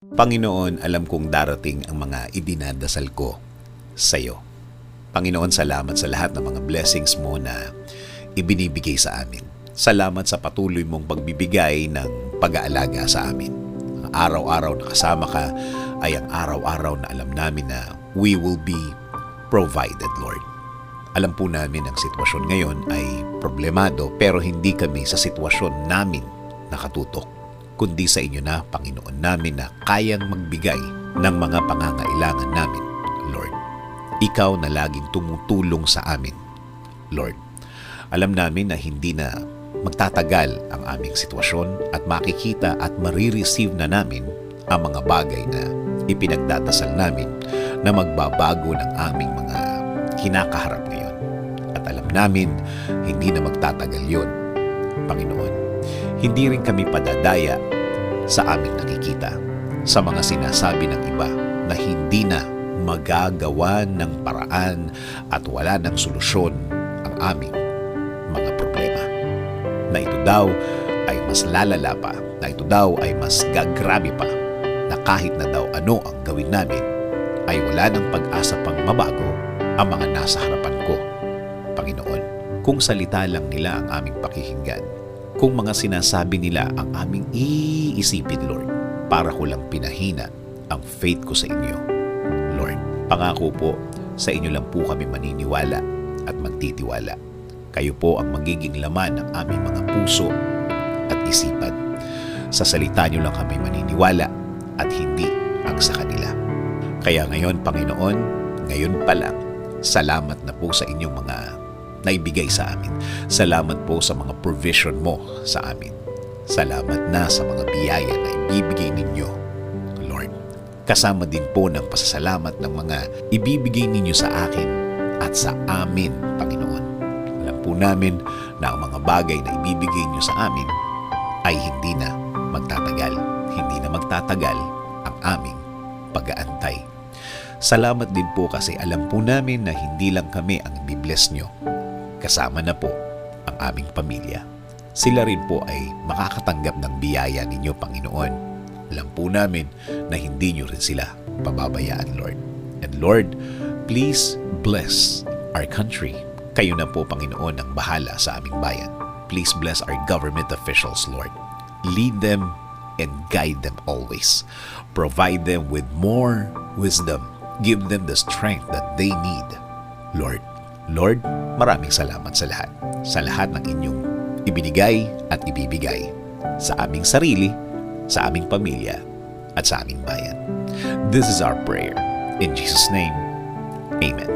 Panginoon, alam kong darating ang mga idinadasal ko sa iyo. Panginoon, salamat sa lahat ng mga blessings mo na ibinibigay sa amin. Salamat sa patuloy mong pagbibigay ng pag-aalaga sa amin. Ang araw-araw na kasama ka ay ang araw-araw na alam namin na we will be provided, Lord. Alam po namin ang sitwasyon ngayon ay problemado pero hindi kami sa sitwasyon namin nakatutok, kundi sa inyo na, Panginoon namin, na kayang magbigay ng mga pangangailangan namin, Lord. Ikaw na laging tumutulong sa amin, Lord. Alam namin na hindi na magtatagal ang aming sitwasyon at makikita at marireceive na namin ang mga bagay na ipinagdadasal namin na magbabago ng aming mga kinakaharap ngayon. At alam namin, hindi na magtatagal yon, Panginoon. Hindi rin kami padadaya sa aming nakikita, sa mga sinasabi ng iba na hindi na magagawa ng paraan at wala ng solusyon ang aming mga problema. Na ito daw ay mas lalala pa, na ito daw ay mas gagrabe pa, na kahit na daw ano ang gawin namin, ay wala ng pag-asa pang mabago ang mga nasa harapan ko, Panginoon. Kung salita lang nila ang aming pakikinggan, kung mga sinasabi nila ang aming iisipin, Lord, para ko lang pinahina ang faith ko sa inyo, Lord. Pangako po, sa inyo lang po kami maniniwala at magtitiwala. Kayo po ang magiging laman ng aming mga puso at isipan. Sa salita nyo lang kami maniniwala at hindi ang sa kanila. Kaya ngayon, Panginoon, ngayon pa lang, salamat na po sa inyong mga naibigay sa amin. Salamat po sa mga provision mo sa amin. Salamat na sa mga biyaya na ibibigay ninyo, Lord. Kasama din po ng pasasalamat ng mga ibibigay ninyo sa akin at sa amin, Panginoon. Alam po namin na ang mga bagay na ibibigay niyo sa amin ay hindi na magtatagal. Hindi na magtatagal ang aming pag-aantay. Salamat din po kasi alam po namin na hindi lang kami ang ibibless nyo. Kasama na po ang aming pamilya. Sila rin po ay makakatanggap ng biyaya ninyo, Panginoon. Alam po namin na hindi nyo rin sila pababayaan, Lord. And Lord, please bless our country. Kayo na po, Panginoon, ang bahala sa aming bayan. Please bless our government officials, Lord. Lead them and guide them always. Provide them with more wisdom. Give them the strength that they need, Lord. Lord, maraming salamat sa lahat. Sa lahat ng inyong ibinigay at ibibigay sa aming sarili, sa aming pamilya, at sa aming bayan. This is our prayer. In Jesus' name, Amen.